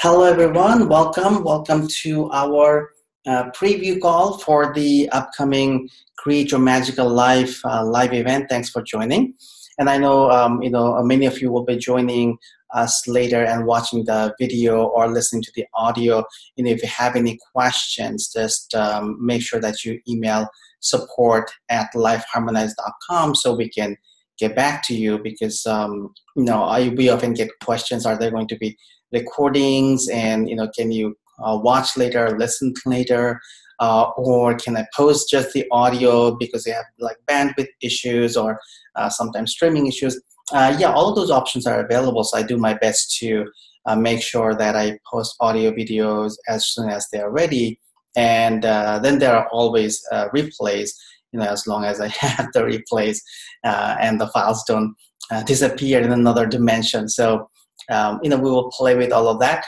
Hello, everyone. Welcome to our preview call for the upcoming Create Your Magical Life live event. Thanks for joining. And I know, many of you will be joining us later and watching the video or listening to the audio. If you have any questions, just make sure that you email support@lifeharmonized.com so we can get back to you because, we often get questions. Are there going to be recordings, and can you watch later, listen later, or can I post just the audio because they have like bandwidth issues or sometimes streaming issues? All of those options are available, so I do my best to make sure that I post audio videos as soon as they are ready, and then there are always replays, as long as I have the replays and the files don't disappear in another dimension. So we will play with all of that.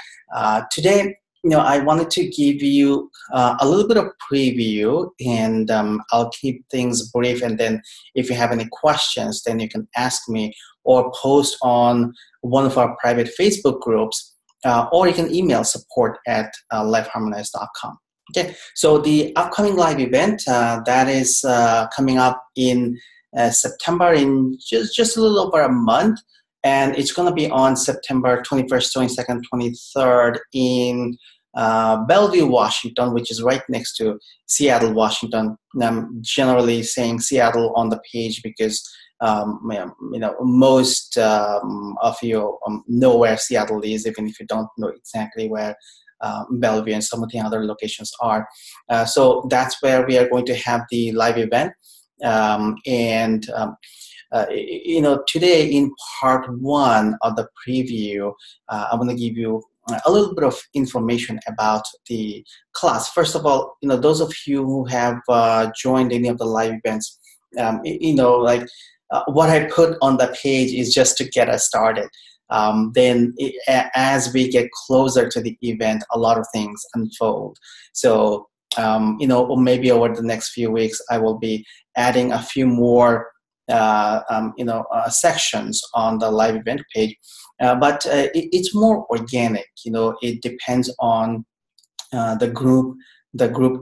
Today, I wanted to give you a little bit of preview, and I'll keep things brief. And then if you have any questions, then you can ask me or post on one of our private Facebook groups, or you can email support@lifeharmonized.com. Okay, so the upcoming live event that is coming up in September, in just a little over a month. And it's going to be on September 21st, 22nd, 23rd in Bellevue, Washington, which is right next to Seattle, Washington. And I'm generally saying Seattle on the page because most of you know where Seattle is, even if you don't know exactly where Bellevue and some of the other locations are. So that's where we are going to have the live event. Today in part one of the preview, I'm going to give you a little bit of information about the class. First of all, those of you who have joined any of the live events, what I put on the page is just to get us started. Then as we get closer to the event, a lot of things unfold. So, maybe over the next few weeks, I will be adding a few more sections on the live event page, but it's more organic. It depends on the group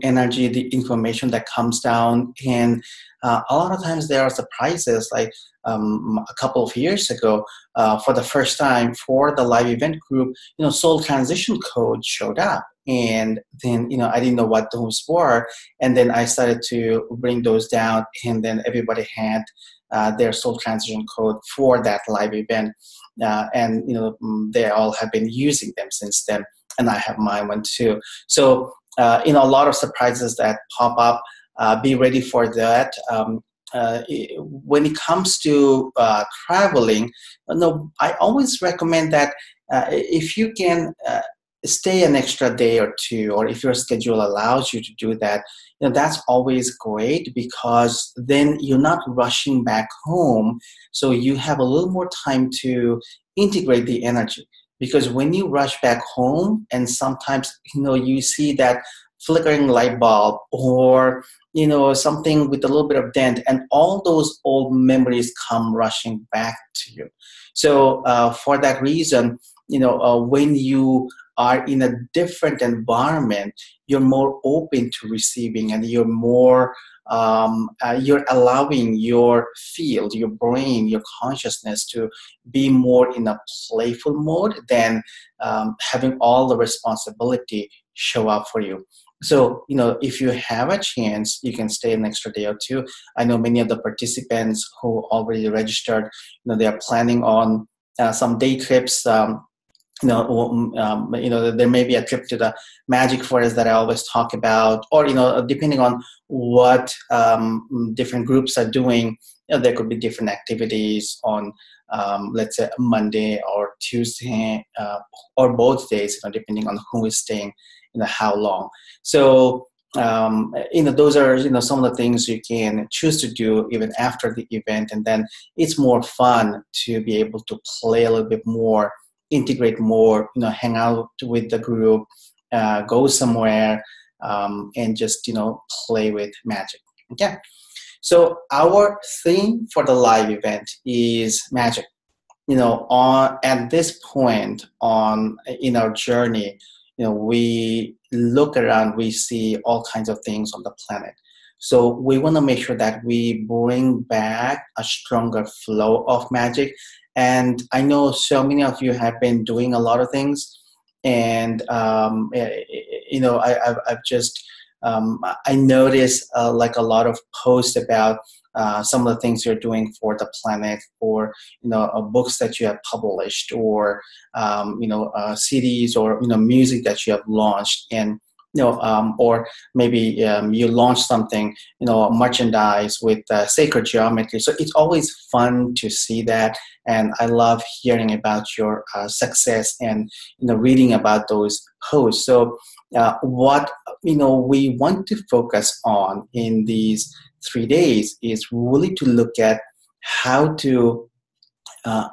energy, the information that comes down, and a lot of times there are surprises. Like a couple of years ago, for the first time for the live event group, soul transition code showed up. And then, I didn't know what those were. And then I started to bring those down, and then everybody had their soul transition code for that live event. And, they all have been using them since then. And I have my one too. So, a lot of surprises that pop up. Be ready for that. When it comes to traveling, I always recommend that if you can stay an extra day or two, or if your schedule allows you to do that, that's always great, because then you're not rushing back home. So you have a little more time to integrate the energy. Because when you rush back home, and sometimes, you see that flickering light bulb, or, something with a little bit of dent, and all those old memories come rushing back to you. So for that reason, when you are in a different environment, you're more open to receiving, and you're more you're allowing your field, your brain, your consciousness to be more in a playful mode than having all the responsibility show up for you. So, if you have a chance, you can stay an extra day or two. I know many of the participants who already registered, they are planning on some day trips. There may be a trip to the Magic Forest that I always talk about, or, depending on what different groups are doing, there could be different activities on, let's say, Monday or Tuesday, or both days, depending on who is staying, how long. So, those are, some of the things you can choose to do even after the event. And then it's more fun to be able to play a little bit more, integrate more, hang out with the group, go somewhere, and just, play with magic. Okay. So our theme for the live event is magic. on at this point on in our journey, we look around, we see all kinds of things on the planet. So we want to make sure that we bring back a stronger flow of magic. And I know so many of you have been doing a lot of things, and I've just I noticed like a lot of posts about some of the things you're doing for the planet, or books that you have published, or CDs, or music that you have launched, and or maybe you launch something, merchandise with sacred geometry. So it's always fun to see that, and I love hearing about your success and reading about those posts. So what we want to focus on in these 3 days is really to look at how to uh,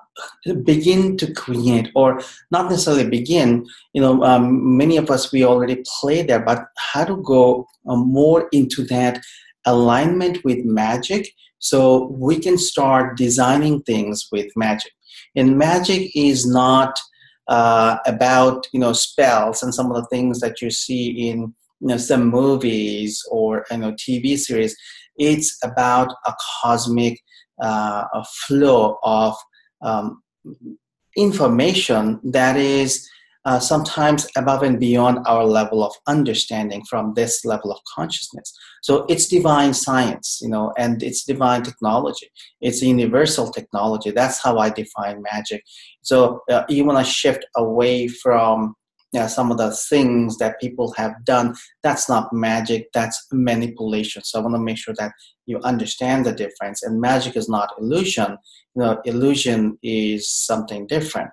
begin to create, or not necessarily begin, many of us, we already play there, but how to go more into that alignment with magic, so we can start designing things with magic. And magic is not about spells and some of the things that you see in some movies or TV series. It's about a cosmic a flow of um, information that is sometimes above and beyond our level of understanding from this level of consciousness. So it's divine science, and it's divine technology. It's universal technology. That's how I define magic. So you want to shift away from some of the things that people have done. That's not magic, that's manipulation. So I want to make sure that you understand the difference. And magic is not illusion. Illusion is something different.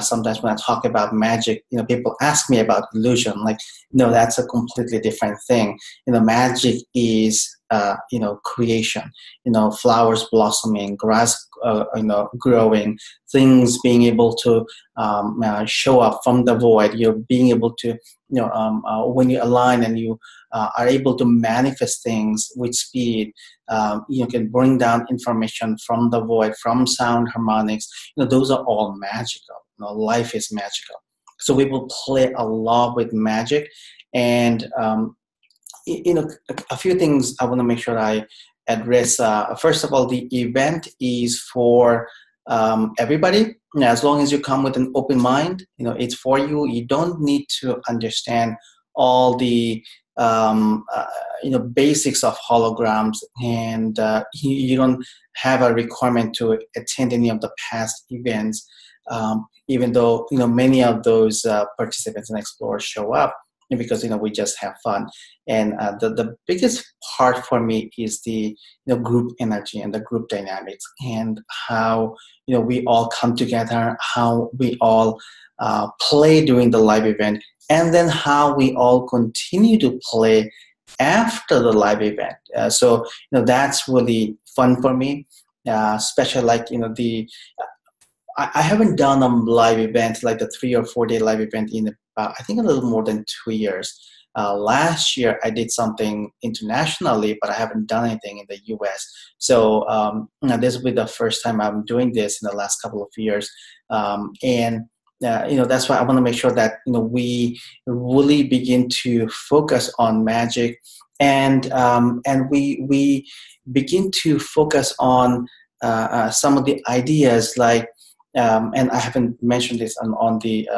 Sometimes when I talk about magic, people ask me about illusion. Like, no, that's a completely different thing. Magic is, creation. Flowers blossoming, grass, growing, things being able to show up from the void. You're being able to, when you align and you are able to manifest things with speed. You can bring down information from the void, from sound harmonics. Those are all magical. Life is magical. So we will play a lot with magic. And a few things I want to make sure I address. First of all, the event is for everybody. As long as you come with an open mind, it's for you. You don't need to understand all the basics of holograms, and you don't have a requirement to attend any of the past events. Even though many of those participants and explorers show up, because we just have fun. And the biggest part for me is the group energy and the group dynamics, and how we all come together, how we all play during the live event, and then how we all continue to play after the live event. So that's really fun for me, especially like I haven't done a live event like the 3 or 4 day live event in I think a little more than 2 years. Last year I did something internationally, but I haven't done anything in the US. So this will be the first time I'm doing this in the last couple of years. And that's why I want to make sure that we really begin to focus on magic, and we begin to focus on some of the ideas, like and I haven't mentioned this on the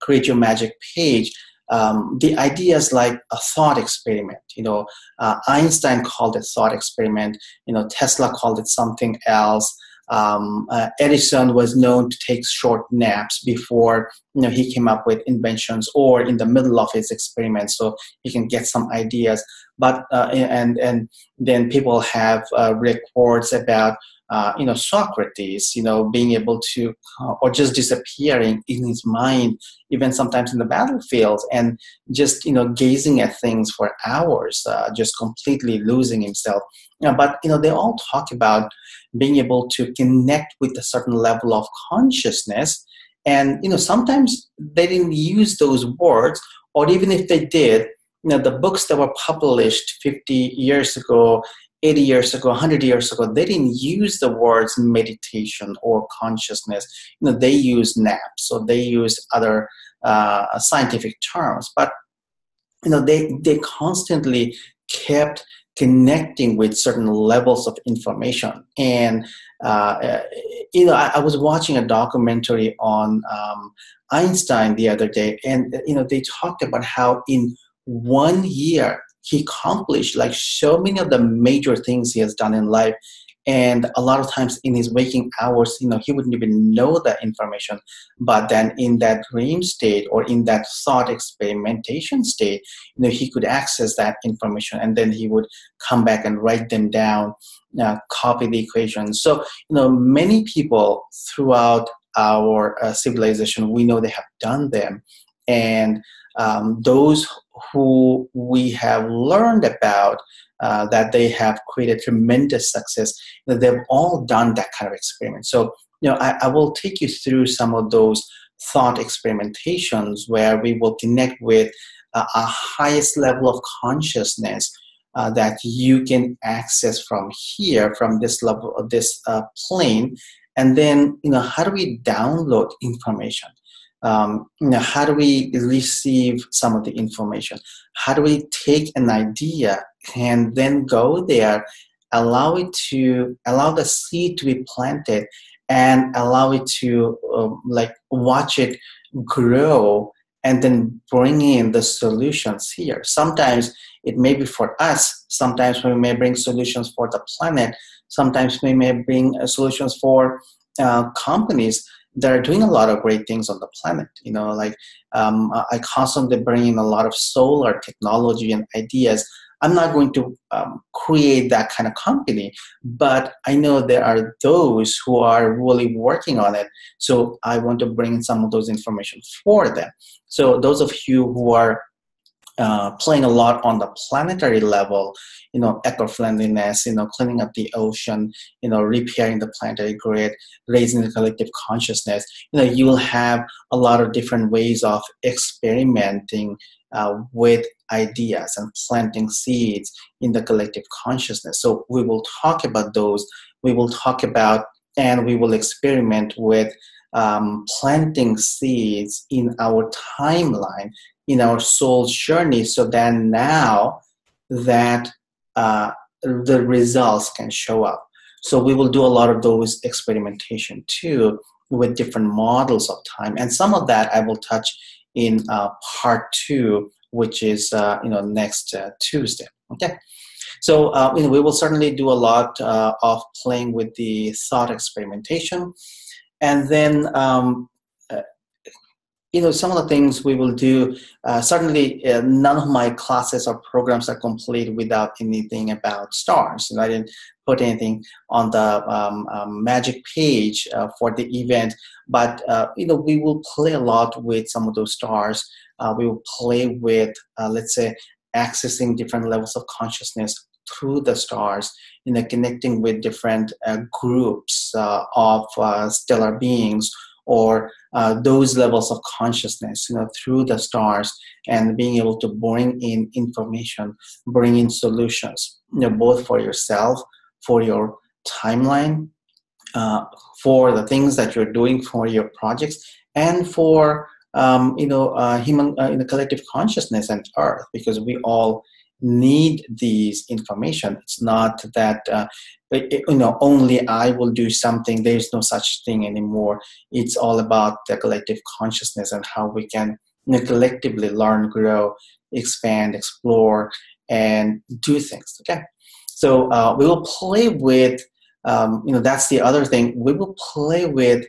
Create Your Magic page. The ideas like a thought experiment. Einstein called it thought experiment. Tesla called it something else. Edison was known to take short naps before he came up with inventions, or in the middle of his experiments, so he can get some ideas. But and then people have reports about Socrates, being able to, or just disappearing in his mind, even sometimes in the battlefields, and just, gazing at things for hours, just completely losing himself. But, they all talk about being able to connect with a certain level of consciousness. And, sometimes they didn't use those words, or even if they did, the books that were published 50 years ago 80 years ago, 100 years ago, they didn't use the words meditation or consciousness. They use naps, so they use other scientific terms. But they constantly kept connecting with certain levels of information. And I was watching a documentary on Einstein the other day, and they talked about how in 1 year he accomplished like so many of the major things he has done in life. And a lot of times in his waking hours, he wouldn't even know that information. But then in that dream state or in that thought experimentation state, he could access that information, and then he would come back and write them down, copy the equations. So, many people throughout our civilization, we know they have done them. And those who we have learned about, that they have created tremendous success, they've all done that kind of experiment. So, I will take you through some of those thought experimentations where we will connect with a highest level of consciousness that you can access from here, from this level of this plane. And then, how do we download information? How do we receive some of the information? How do we take an idea and then go there, allow the seed to be planted, and allow it to watch it grow, and then bring in the solutions here. Sometimes it may be for us. Sometimes we may bring solutions for the planet. Sometimes we may bring solutions for companies that are doing a lot of great things on the planet. I constantly bring in a lot of solar technology and ideas. I'm not going to create that kind of company, but I know there are those who are really working on it. So I want to bring some of those information for them. So those of you who are playing a lot on the planetary level, eco-friendliness, cleaning up the ocean, repairing the planetary grid, raising the collective consciousness, you will have a lot of different ways of experimenting with ideas and planting seeds in the collective consciousness. So we will talk about those. We will talk about and we will experiment with planting seeds in our timeline, in our soul's journey, so then now that the results can show up. So we will do a lot of those experimentation too with different models of time, and some of that I will touch in part 2, which is next Tuesday. Okay, so we will certainly do a lot of playing with the thought experimentation, and then some of the things we will do, certainly none of my classes or programs are complete without anything about stars. I didn't put anything on the magic page for the event, but we will play a lot with some of those stars. We will play with, let's say, accessing different levels of consciousness through the stars, connecting with different groups of stellar beings, or those levels of consciousness, through the stars, and being able to bring in information, bring in solutions, both for yourself, for your timeline, for the things that you're doing for your projects, and for human, collective consciousness and Earth, because we all need these information. It's not that only I will do something. There's no such thing anymore. It's all about the collective consciousness and how we can collectively learn, grow, expand, explore, and do things. Okay, so we will play with that's the other thing. We will play with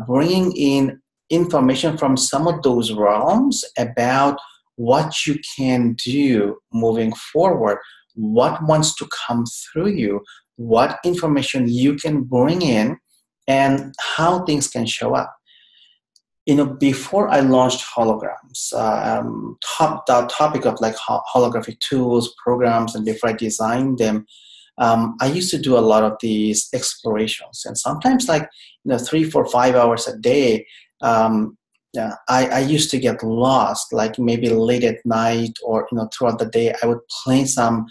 bringing in information from some of those realms about what you can do moving forward, what wants to come through you, what information you can bring in, and how things can show up. Before I launched holograms, the topic of like holographic tools, programs, and before I designed them, I used to do a lot of these explorations, and sometimes 3, 4, 5 hours a day, I used to get lost, like maybe late at night or throughout the day. I would play some,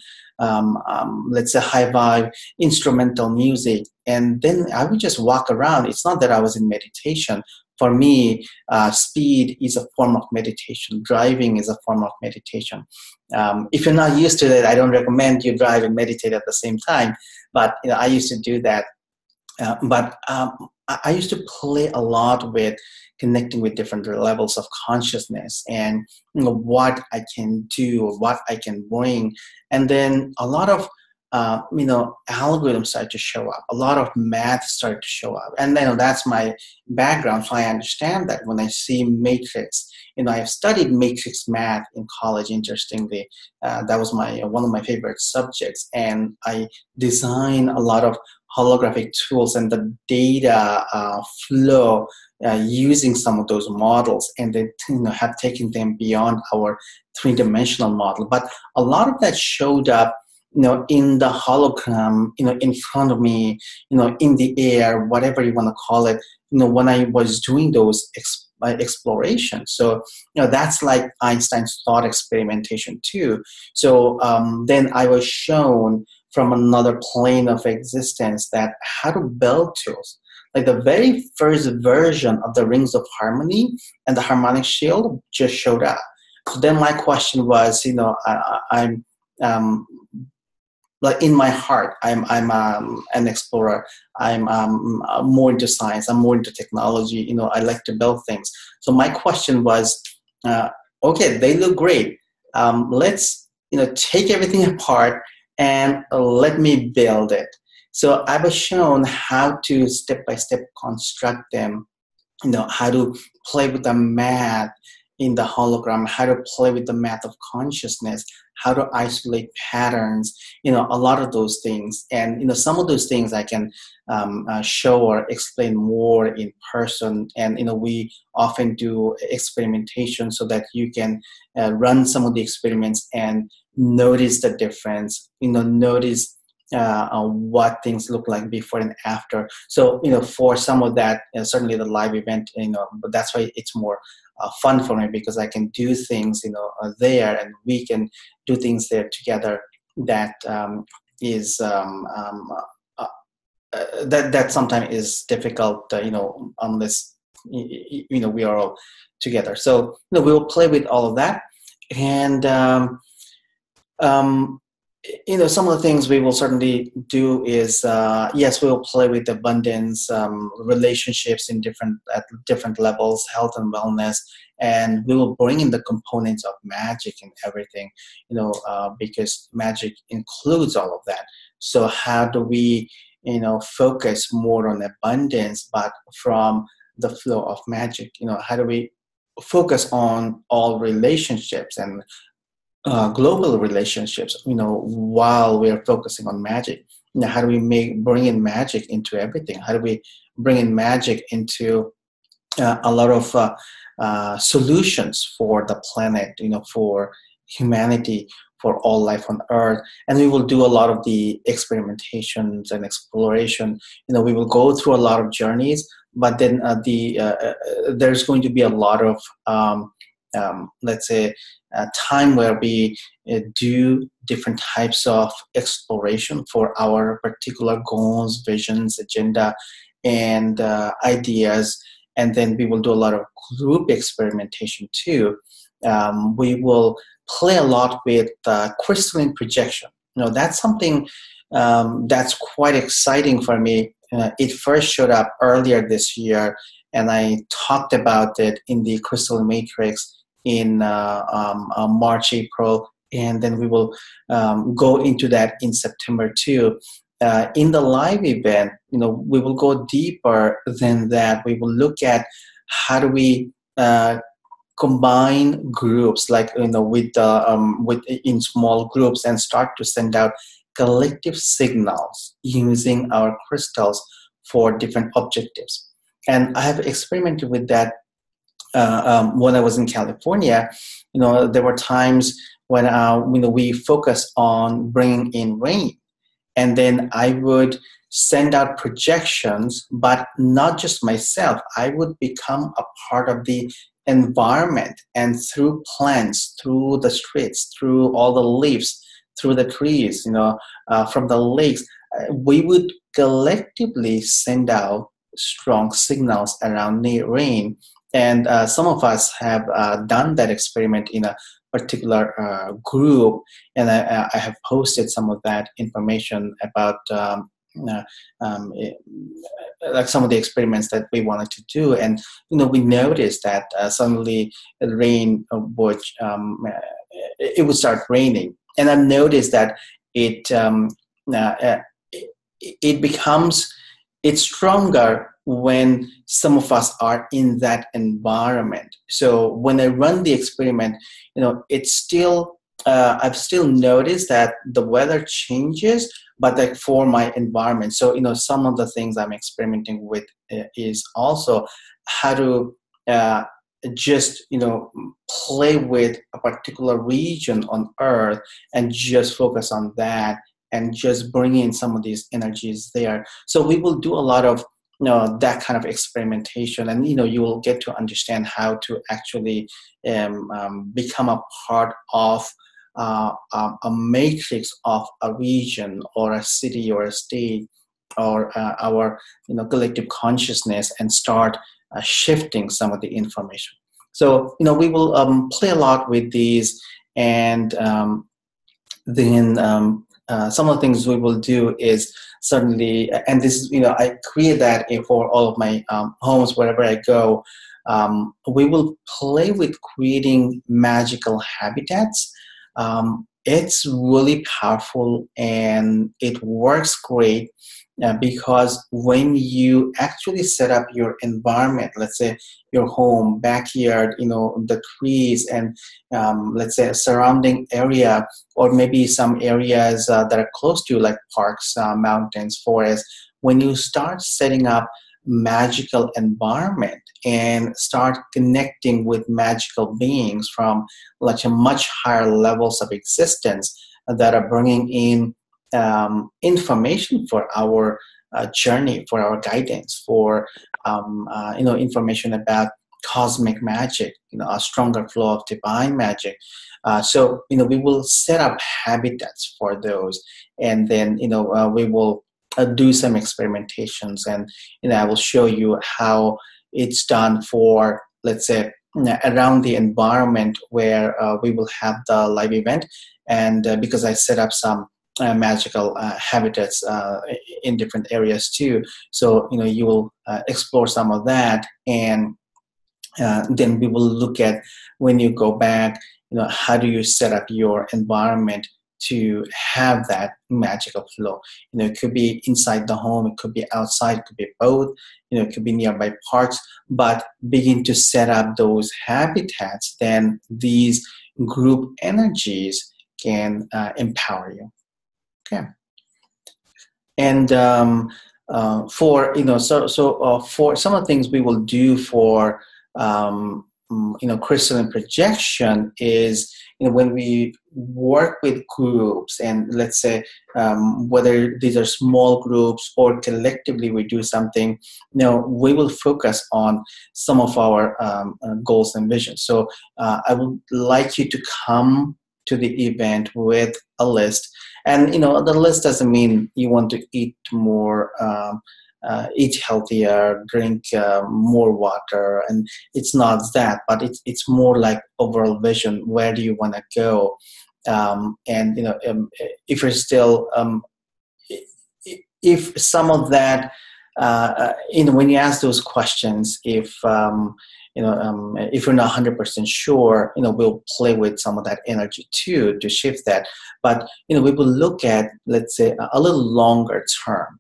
let's say, high vibe instrumental music, and then I would just walk around. It's not that I was in meditation. For me, speed is a form of meditation. Driving is a form of meditation. If you're not used to that, I don't recommend you drive and meditate at the same time. But I used to do that. But I used to play a lot with connecting with different levels of consciousness and what I can do or what I can bring. And then a lot of algorithms started to show up. A lot of math started to show up. And that's my background, so I understand that when I see matrix. I've studied matrix math in college, interestingly. That was one of my favorite subjects. And I design a lot of holographic tools and the data flow using some of those models, and they have taken them beyond our three-dimensional model. But a lot of that showed up in the hologram, in front of me, in the air, whatever you want to call it, when I was doing those explorations. So, that's like Einstein's thought experimentation too. So then I was shown from another plane of existence that how to build tools. Like the very first version of the Rings of Harmony and the harmonic shield just showed up. So then my question was, I'm like in my heart, I'm an explorer. I'm more into science. I'm more into technology. I like to build things. So my question was, okay, they look great. Let's take everything apart and let me build it. So I was shown how to step by step construct them. How to play with the math in the hologram, how to play with the math of consciousness, how to isolate patterns, a lot of those things. And, some of those things I can show or explain more in person. And, we often do experimentation so that you can run some of the experiments and notice the difference, notice what things look like before and after. So, for some of that, certainly the live event, but that's why it's more fun for me, because I can do things, there, and we can do things there together. That is that sometimes is difficult, unless we are all together. So we will play with all of that, and some of the things we will certainly do is, yes, we will play with abundance, relationships at different levels, health and wellness, and we will bring in the components of magic and everything, because magic includes all of that. So how do we, focus more on abundance, but from the flow of magic? How do we focus on all relationships and global relationships, while we're focusing on magic? How do we bring in magic into everything? How do we bring in magic into a lot of solutions for the planet, for humanity, for all life on Earth? And we will do a lot of the experimentations and exploration. We will go through a lot of journeys, but then there's going to be a lot of let's say time where we do different types of exploration for our particular goals, visions, agenda, and ideas. And then we will do a lot of group experimentation too. We will play a lot with crystalline projection. That's something that's quite exciting for me. It first showed up earlier this year, and I talked about it in the Crystal Matrix in March, April, and then we will go into that in September too. In the live event, we will go deeper than that. We will look at how do we combine groups, like with in small groups, and start to send out collective signals using our crystals for different objectives. And I have experimented with that when I was in California. There were times when we focused on bringing in rain, and then I would send out projections, but not just myself. I would become a part of the environment and through plants, through the streets, through all the leaves, through the trees, from the lakes, we would collectively send out strong signals around rain. And some of us have done that experiment in a particular group, and I have posted some of that information about uh, um, like some of the experiments that we wanted to do. And we noticed that suddenly the rain would it would start raining, and I noticed that it uh, uh, it becomes it's stronger when some of us are in that environment. So when I run the experiment, it's still I've still noticed that the weather changes, but like for my environment. So some of the things I'm experimenting with is also how to just play with a particular region on Earth and just focus on that and just bring in some of these energies there. So we will do a lot of that kind of experimentation, and you will get to understand how to actually become a part of a matrix of a region or a city or a state or our collective consciousness, and start shifting some of the information. So we will play a lot with these, and then some of the things we will do is certainly, and this is I create that for all of my homes wherever I go. We will play with creating magical habitats. It's really powerful and it works great because when you actually set up your environment, let's say your home, backyard, the trees, and let's say a surrounding area, or maybe some areas that are close to you, like parks, mountains, forests, when you start setting up magical environment and start connecting with magical beings from like a much higher levels of existence that are bringing in information for our journey, for our guidance, for information about cosmic magic, a stronger flow of divine magic. So we will set up habitats for those, and then we will do some experimentations, and I will show you how it's done for, let's say, around the environment where we will have the live event. And because I set up some magical habitats in different areas too, so you will explore some of that, and then we will look at, when you go back, how do you set up your environment to have that magical flow. It could be inside the home, it could be outside, it could be both, it could be nearby parks, but begin to set up those habitats, then these group energies can empower you. Okay. And for for some of the things we will do for crystalline projection is, when we work with groups, and let's say whether these are small groups or collectively we do something, we will focus on some of our goals and visions. So I would like you to come to the event with a list, and the list doesn't mean you want to eat more, eat healthier, drink more water, and it's not that, but it's more like overall vision. Where do you want to go? And if you're still if some of that when you ask those questions, if if you're not 100% sure, we'll play with some of that energy too to shift that. But we will look at, let's say, a little longer term.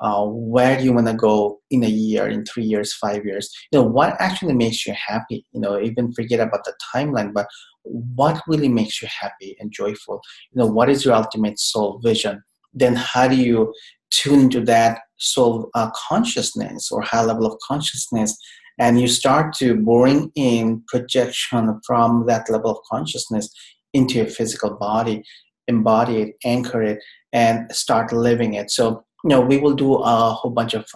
Where do you want to go in a year, in 3 years, 5 years? What actually makes you happy? Even forget about the timeline, but what really makes you happy and joyful? What is your ultimate soul vision? Then how do you tune into that soul consciousness or high level of consciousness, and you start to bring in projection from that level of consciousness into your physical body, embody it, anchor it, and start living it. So we will do a whole bunch of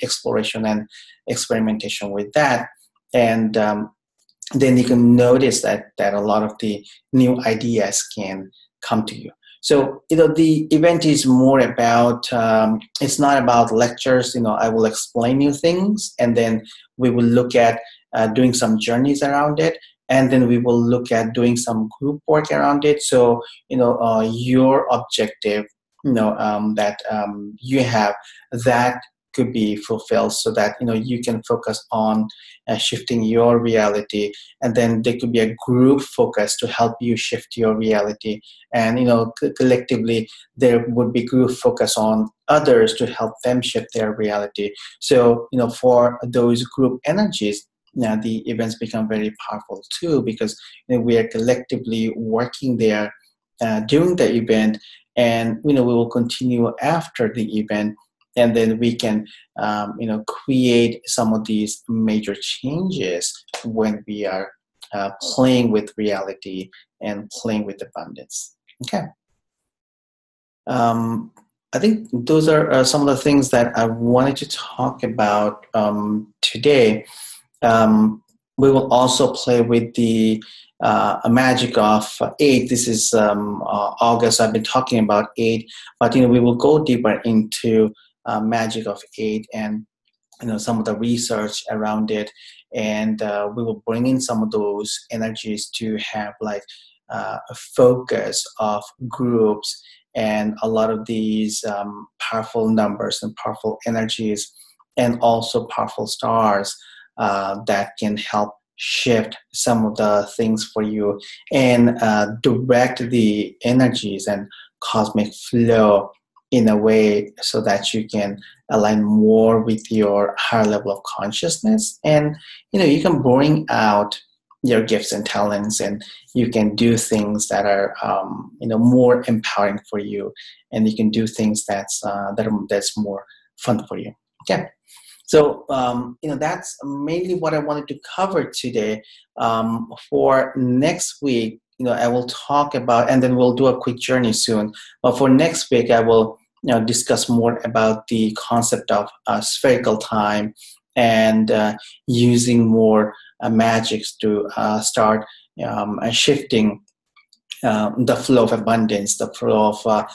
exploration and experimentation with that. And then you can notice that a lot of the new ideas can come to you. So the event is more about, it's not about lectures. I will explain you things, and then we will look at doing some journeys around it, and then we will look at doing some group work around it. So your objective, that you have, that could be fulfilled, so that you can focus on shifting your reality. And then there could be a group focus to help you shift your reality, and collectively there would be group focus on others to help them shift their reality. So for those group energies, now the events become very powerful too, because we are collectively working there during the event, and we will continue after the event, and then we can create some of these major changes when we are playing with reality and playing with abundance. Okay. I think those are some of the things that I wanted to talk about today. We will also play with the magic of 8. This is August. I've been talking about 8, but we will go deeper into magic of 8, and some of the research around it, and we will bring in some of those energies to have like a focus of groups, and a lot of these powerful numbers and powerful energies, and also powerful stars that can help shift some of the things for you, and direct the energies and cosmic flow in a way so that you can align more with your higher level of consciousness. And you can bring out your gifts and talents, and you can do things that are more empowering for you, and you can do things that's more fun for you. Okay. So that's mainly what I wanted to cover today. For next week, I will talk about, and then we'll do a quick journey soon. But for next week, I will discuss more about the concept of spherical time, and using more magics to start shifting the flow of abundance, the flow of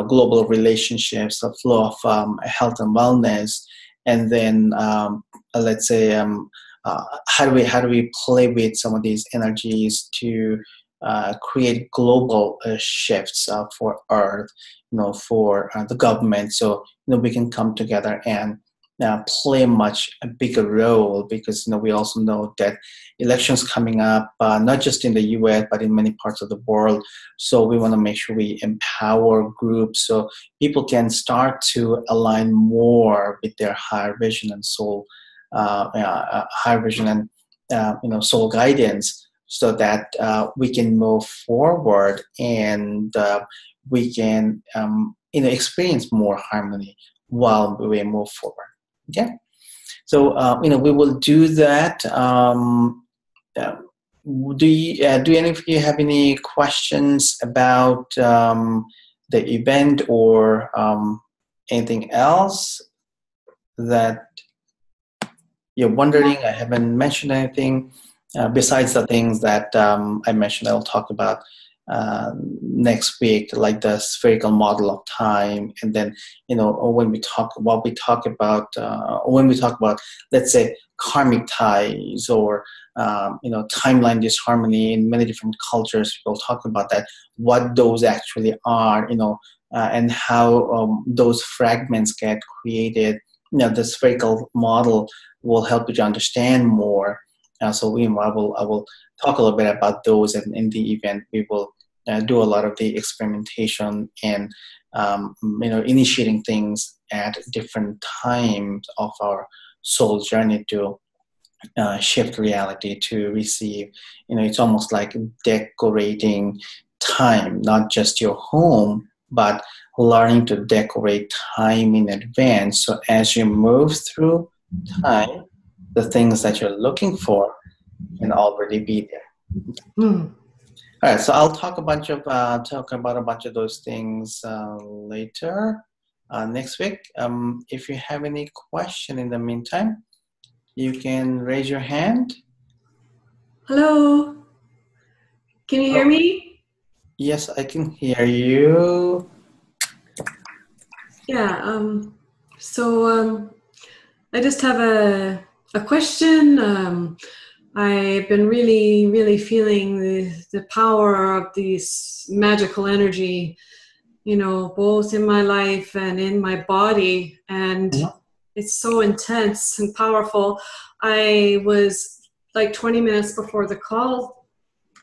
global relationships, the flow of health and wellness, and then let's say how do we play with some of these energies to create global shifts for Earth, for the government, so we can come together and play much a bigger role, because we also know that elections coming up, not just in the US but in many parts of the world. So we want to make sure we empower groups so people can start to align more with their higher vision and soul, higher vision and soul guidance, so that we can move forward, and we can experience more harmony while we move forward. Okay, so we will do that. Do any of you have any questions about the event, or anything else that you're wondering? I haven't mentioned anything besides the things that I mentioned. I'll talk about next week, like the spherical model of time, and then when we talk about, let's say, karmic ties, or timeline disharmony in many different cultures. We'll talk about that, what those actually are, and how those fragments get created. The spherical model will help you to understand more. So I will talk a little bit about those, and in the event we will do a lot of the experimentation and initiating things at different times of our soul journey to shift reality, to receive. It's almost like decorating time, not just your home, but learning to decorate time in advance. So as you move through time, the things that you're looking for can already be there. All right, so I'll talk about a bunch of those things later next week. If you have any question in the meantime, you can raise your hand. Hello, can you hear Oh, me? yes, I can hear you. Yeah, so I just have a question. I've been really feeling the power of this magical energy, both in my life and in my body, and Mhm. it's so intense and powerful. I was like 20 minutes before the call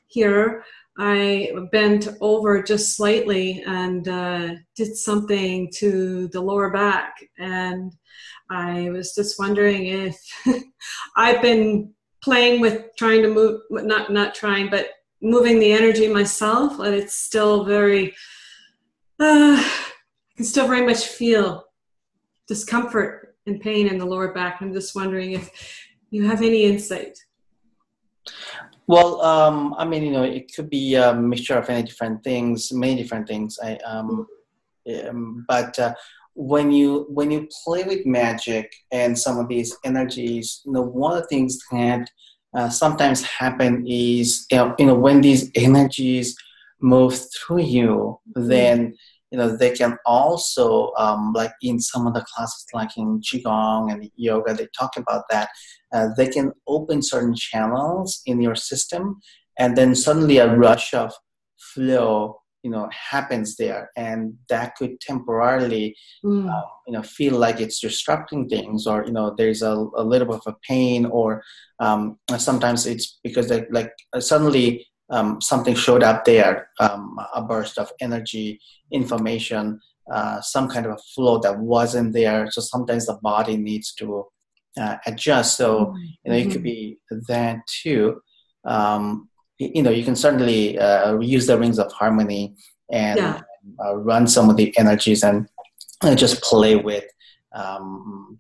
here, I bent over just slightly and did something to the lower back. And I was just wondering if I've been playing with trying to move, not trying, but moving the energy myself, and it's still I can still very much feel discomfort and pain in the lower back. I'm just wondering if you have any insight. Well, I mean, it could be a mixture of many different things. But when you play with magic and some of these energies, one of the things that sometimes happen is, when these energies move through you, Mm. then they can also, like in some of the classes, like in qigong and yoga, they talk about that. They can open certain channels in your system, and then suddenly a rush of flow happens there, and that could temporarily Mm. feel like it's disrupting things, or there's a little bit of a pain, or sometimes it's because suddenly something showed up there, a burst of energy, information, some kind of a flow that wasn't there, so sometimes the body needs to adjust. So it could Mm-hmm. be that too. um, you can certainly use the rings of harmony and Yeah, run some of the energies, and just play with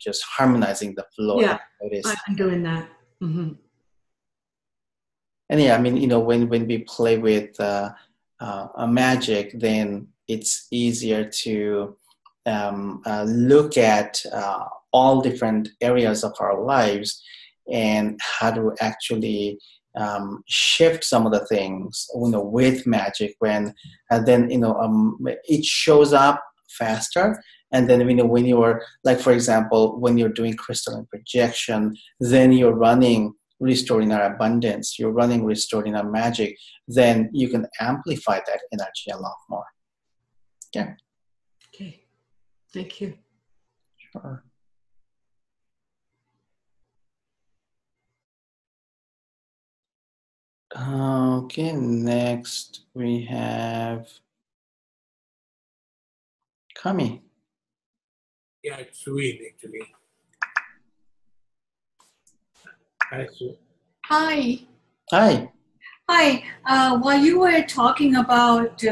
just harmonizing the flow and yeah, notice. I'm doing that. Mm-hmm. And yeah, I mean, when we play with a magic, then it's easier to look at all different areas of our lives, and how to actually shift some of the things, with magic, when and then it shows up faster. And then when you're, like, for example, when you're doing crystalline projection, then you're running restoring our abundance, you're running restoring our magic, then you can amplify that energy a lot more. Yeah. Okay, thank you. Sure. Okay, next we have Kami. Yeah, it's Suin actually. Hi, Su. Hi. Hi. Hi. While you were talking about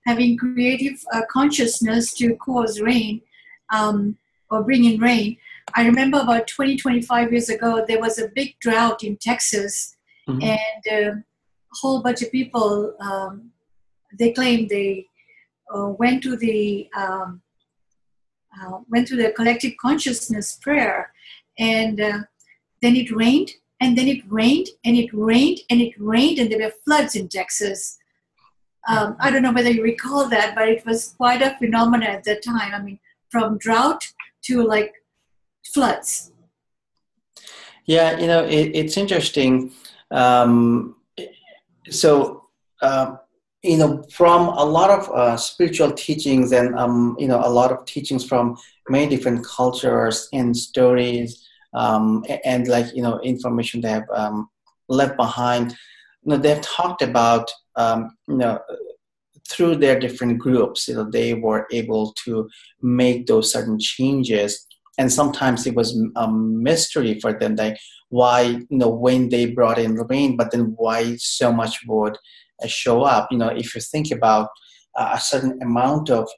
having creative consciousness to cause rain or bring in rain, I remember about 20, 25 years ago, there was a big drought in Texas, Mhm. and a whole bunch of people, they claimed they went to the collective consciousness prayer, and then it rained, and then it rained, and it rained, and it rained, and there were floods in Texas. I don't know whether you recall that, but it was quite a phenomenon at that time. I mean, from drought to like floods. Yeah, it's interesting. Um, so, uh, from a lot of spiritual teachings, and a lot of teachings from many different cultures and stories, and like information they have left behind. They've talked about through their different groups, they were able to make those certain changes. And sometimes it was a mystery for them, like why, when they brought in rain, but then why so much would show up. If you think about a certain amount of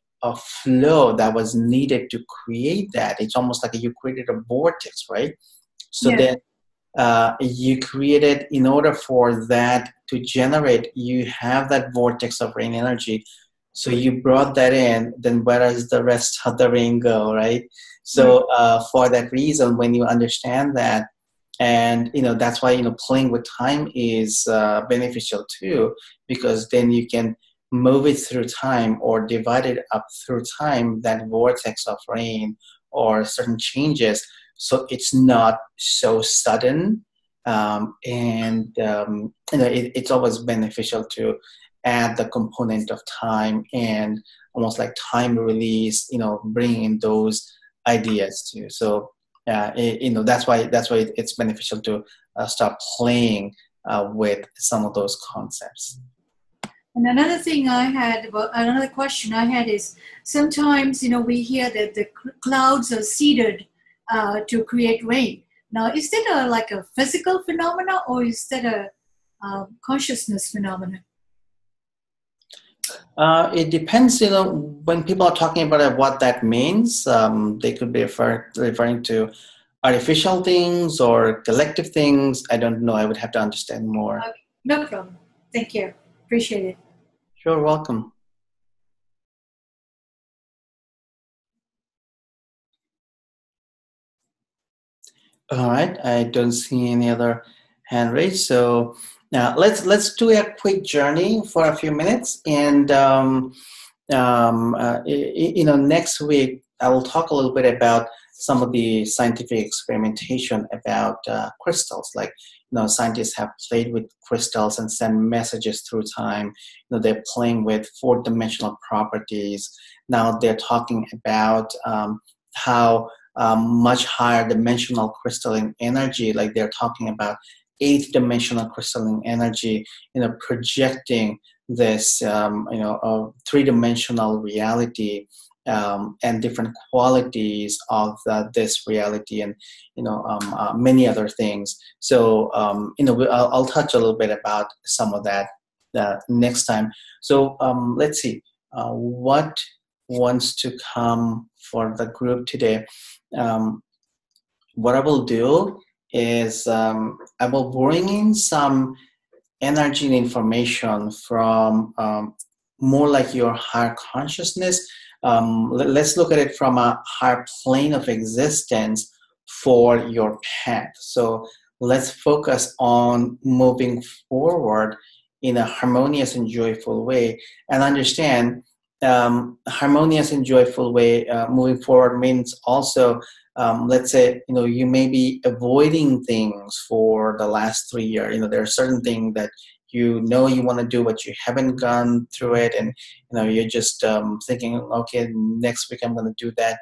flow that was needed to create that, it's almost like you created a vortex, right? So Yeah, then you created, in order for that to generate, you have that vortex of rain energy. So you brought that in, then where does the rest of the rain go, right? right. So for that reason, when you understand that, And that's why playing with time is beneficial too, because then you can move it through time or divide it up through time, that vortex of rain or certain changes, so it's not so sudden. It's always beneficial to add the component of time and almost like time release, bring in those ideas too. So that's why it's beneficial to start playing with some of those concepts. And another thing I had, another question I had is, sometimes, we hear that the clouds are seeded to create rain. Now, is that like a physical phenomena, or is that a consciousness phenomena? It depends, when people are talking about what that means. They could be referring to artificial things or collective things. I don't know. I would have to understand more. Okay. No problem. Thank you. Appreciate it. Sure, welcome. All right, I don't see any other hand raised. So now let's do a quick journey for a few minutes, and next week I will talk a little bit about some of the scientific experimentation about crystals. Like, scientists have played with crystals and sent messages through time. They're playing with four-dimensional properties. Now they're talking about how much higher dimensional crystalline energy, like they're talking about eighth dimensional crystalline energy, projecting this, three-dimensional reality and different qualities of this reality, and many other things. So I'll touch a little bit about some of that next time. So let's see what wants to come for the group today. What I will do is I will bring in some energy and information from more like your higher consciousness. Let's look at it from a higher plane of existence for your path. So let's focus on moving forward in a harmonious and joyful way, and understand harmonious and joyful way moving forward means also, let's say, you may be avoiding things for the last 3 years. There are certain things that you want to do, but you haven't gone through it, and you're just thinking, okay, next week I'm going to do that.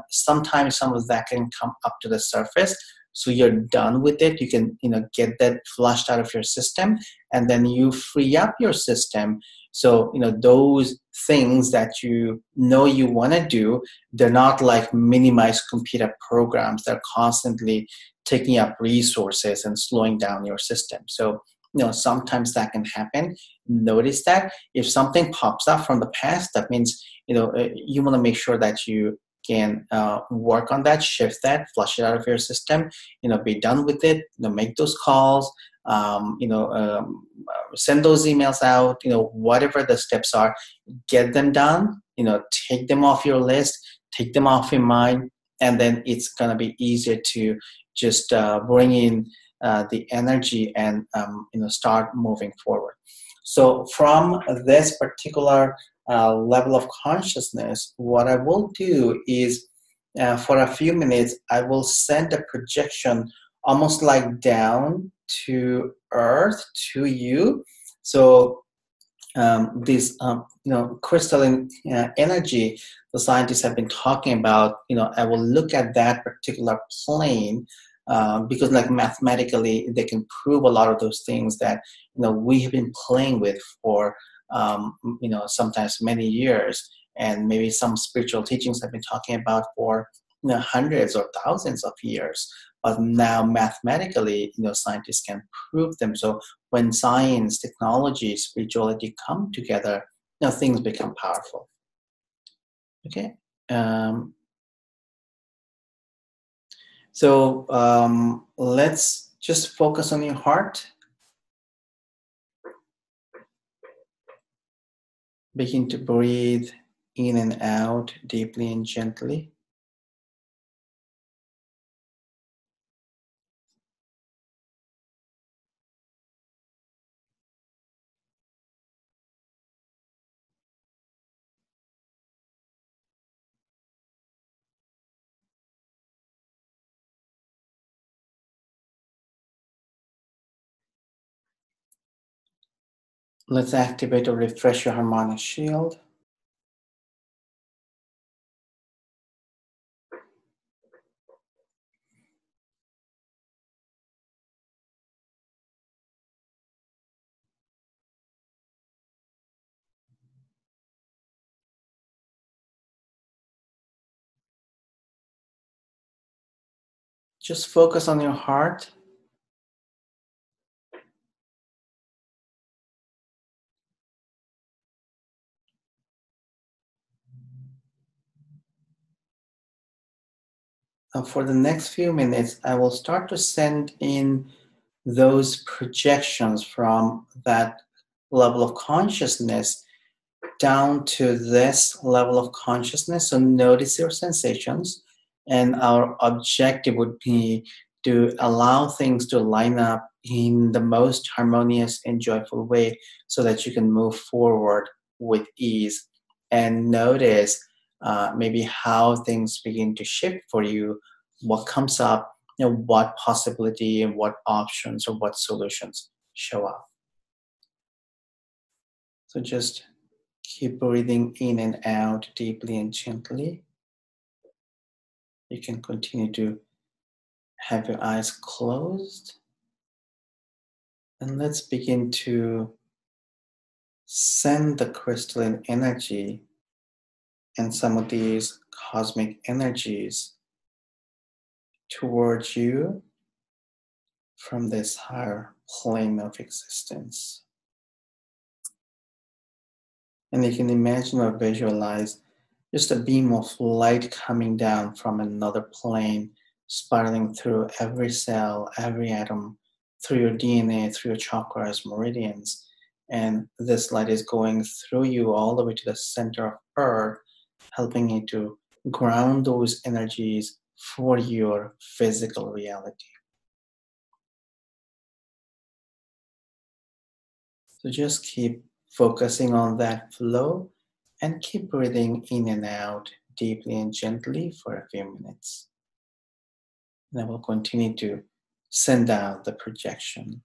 Sometimes some of that can come up to the surface, so you're done with it. You can get that flushed out of your system, and then you free up your system. So those things that you want to do, they're not like minimized computer programs. They're constantly taking up resources and slowing down your system. So sometimes that can happen. Notice that if something pops up from the past, that means you want to make sure that you can work on that, shift that, flush it out of your system, be done with it, make those calls, send those emails out, whatever the steps are, get them done, take them off your list, take them off your mind, and then it's going to be easier to just bring in the energy and start moving forward. So from this particular level of consciousness, what I will do is for a few minutes I will send a projection almost like down to earth to you. So this crystalline energy the scientists have been talking about, I will look at that particular plane because like mathematically they can prove a lot of those things that we have been playing with for sometimes many years, and maybe some spiritual teachings have been talking about for hundreds or thousands of years. But now mathematically, scientists can prove them. So when science, technology, spirituality come together, things become powerful. Okay. So let's just focus on your heart. Begin to breathe in and out deeply and gently. Let's activate or refresh your harmonic shield. Just focus on your heart. For the next few minutes, I will start to send in those projections from that level of consciousness down to this level of consciousness. So notice your sensations, and our objective would be to allow things to line up in the most harmonious and joyful way so that you can move forward with ease. And notice maybe how things begin to shift for you, what comes up, what possibility and what options or what solutions show up. So just keep breathing in and out deeply and gently. You can continue to have your eyes closed. And let's begin to send the crystalline energy and some of these cosmic energies towards you from this higher plane of existence. And you can imagine or visualize just a beam of light coming down from another plane, spiraling through every cell, every atom, through your DNA, through your chakras, meridians. And this light is going through you all the way to the center of Earth, helping you to ground those energies for your physical reality. So just keep focusing on that flow and keep breathing in and out deeply and gently for a few minutes. And I will continue to send out the projection.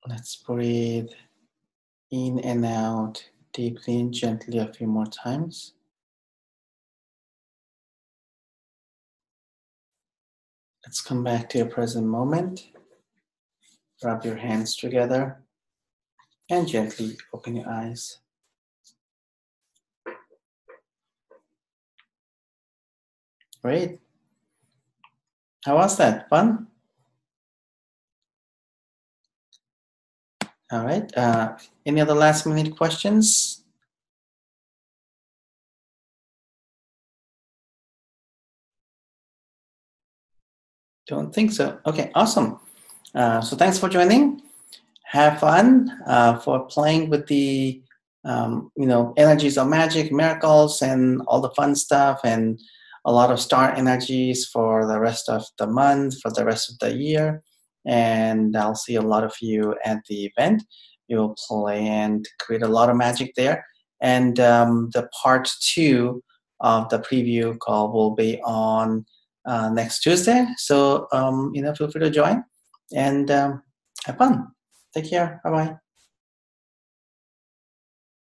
Let's breathe in and out deeply and gently a few more times. Let's come back to your present moment. Rub your hands together and gently open your eyes. Great. How was that? Fun? All right. Any other last minute questions? Don't think so. Okay, awesome. So thanks for joining. Have fun for playing with the energies of magic, miracles, and all the fun stuff, and a lot of star energies for the rest of the month, for the rest of the year. And I'll see a lot of you at the event. You'll play and create a lot of magic there. And the part 2 of the preview call will be on next Tuesday. So feel free to join and have fun. Take care. Bye-bye.